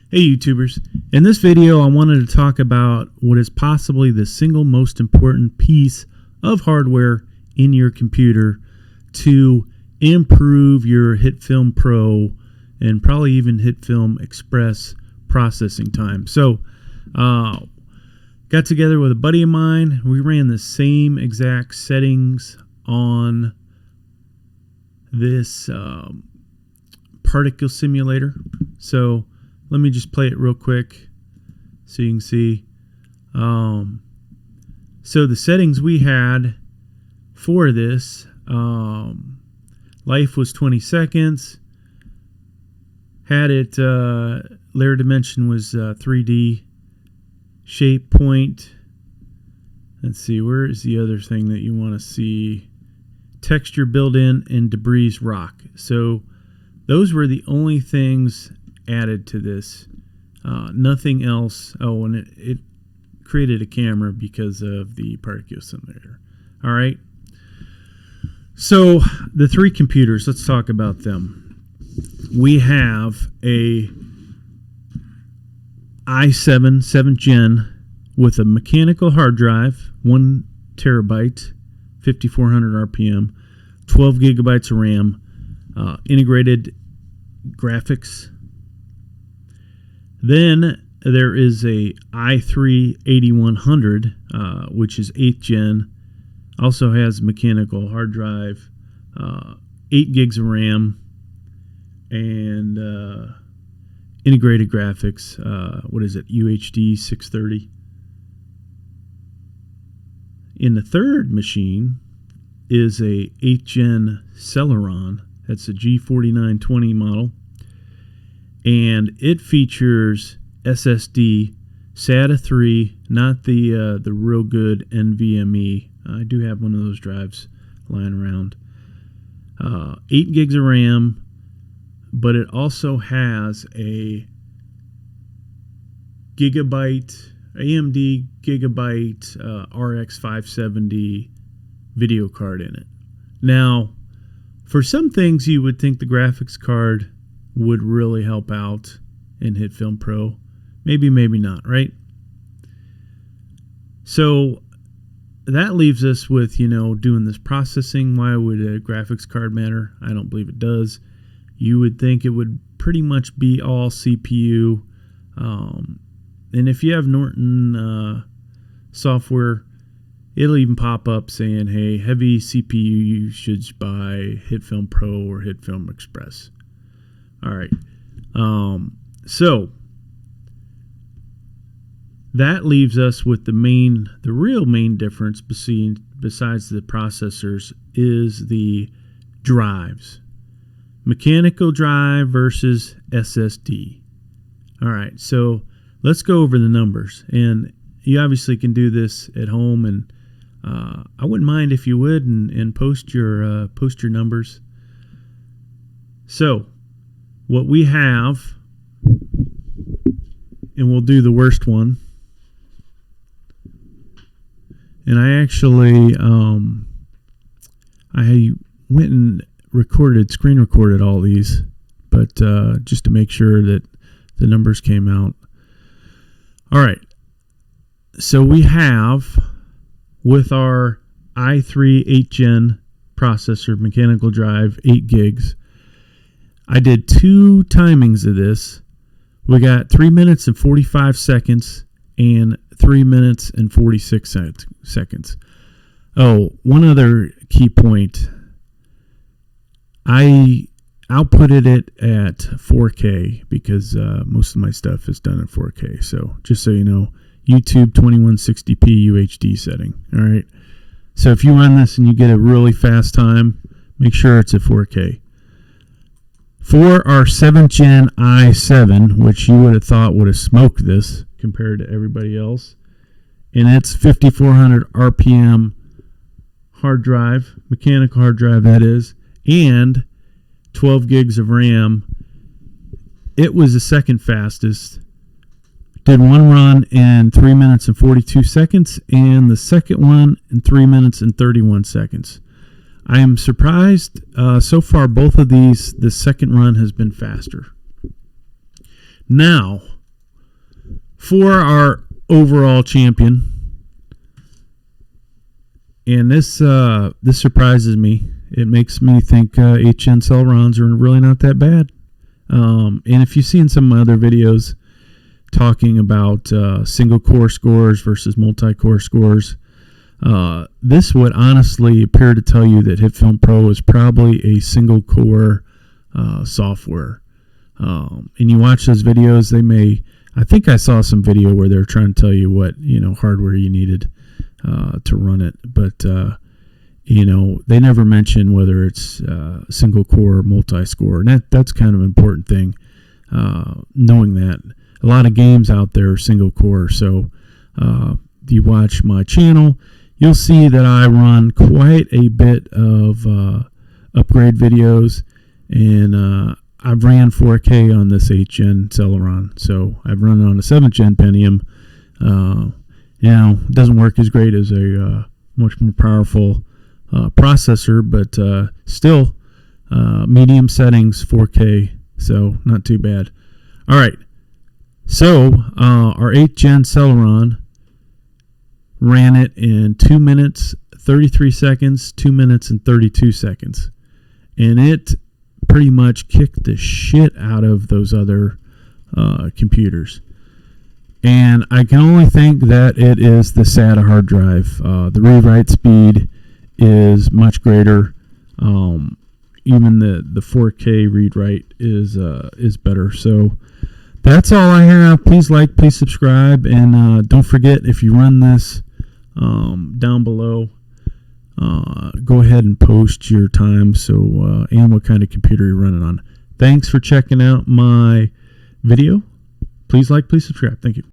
Hey YouTubers, in this video I wanted to talk about what is possibly the single most important piece of hardware in your computer to improve your Hitfilm Pro and probably even Hitfilm Express processing time. So, got together with a buddy of mine. We ran the same exact settings on this particle simulator. So let me just play it real quick so you can see. So the settings we had for this, life was 20 seconds. Had it, layer dimension was 3D. Shape point. Let's see, where is the other thing that you want to see? Texture built-in and debris rock. So those were the only things added to this. Nothing else. Oh, and it created a camera because of the particle simulator. All right. So the three computers, let's talk about them. We have a i7 7th gen with a mechanical hard drive, 1 terabyte, 5400 RPM, 12 gigabytes of RAM, integrated graphics. Then there is a i3 8100, which is 8th gen, also has mechanical hard drive, 8 gigs of RAM, and integrated graphics. What is it? UHD 630. In the third machine is a 8th gen Celeron. That's a G4920 model, and it features SSD SATA 3, not the real good NVMe. I do have one of those drives lying around. 8 gigs of RAM, but it also has a gigabyte AMD Gigabyte RX 570 video card in it. Now, for some things you would think the graphics card would really help out in Hitfilm Pro. Maybe, maybe not, right? So that leaves us with, doing this processing. Why would a graphics card matter? I don't believe it does. You would think it would pretty much be all CPU. And if you have Norton software, it'll even pop up saying, hey, heavy CPU usage by Hitfilm Pro or Hitfilm Express. All right. So that leaves us with the real main difference besides the processors is the drives. Mechanical drive versus SSD. All right, so let's go over the numbers. And you obviously can do this at home, and I wouldn't mind if you would and post your numbers. So what we have, and we'll do the worst one. And I actually I went and screen recorded all these, but just to make sure that the numbers came out. All right. So we have, with our i3 8th gen processor, mechanical drive, 8 gigs. I did 2 timings of this. We got 3 minutes and 45 seconds and 3 minutes and 46 seconds. Oh, one other key point. I outputted it at 4K because most of my stuff is done at 4K. So just so you know, YouTube 2160p UHD setting. All right. So if you run this and you get a really fast time, make sure it's at 4K. For our 7th gen i7, which you would have thought would have smoked this compared to everybody else, and it's 5400 RPM hard drive, mechanical hard drive that is, and 12 gigs of RAM, it was the second fastest. Did one run in 3 minutes and 42 seconds, and the second one in 3 minutes and 31 seconds. I am surprised. So far, both of these, the second run has been faster. Now, for our overall champion. And this surprises me. It makes me think HN Celerons are really not that bad. And if you've seen some of my other videos talking about single core scores versus multi-core scores, this would honestly appear to tell you that Hitfilm Pro is probably a single core software. And you watch those videos, I think I saw some video where they're trying to tell you what hardware you needed to run it, but they never mention whether it's single core or multi-score, and that's kind of an important thing. Knowing that a lot of games out there are single core, so if you watch my channel, you'll see that I run quite a bit of upgrade videos, and I've ran 4K on this 8th-gen Celeron, so I've run it on a 7th-gen Pentium. It doesn't work as great as a much more powerful processor, but still medium settings, 4K, so not too bad. All right, so our 8th-gen Celeron ran it in 2 minutes, 33 seconds, 2 minutes, and 32 seconds. And it pretty much kicked the shit out of those other computers. And I can only think that it is the SATA hard drive. The read-write speed is much greater. Even the 4K read-write is better. So that's all I have. Please like, please subscribe, and don't forget, if you run this down below, go ahead and post your time and what kind of computer you're running on. Thanks for checking out my video. Please like, please subscribe. Thank you.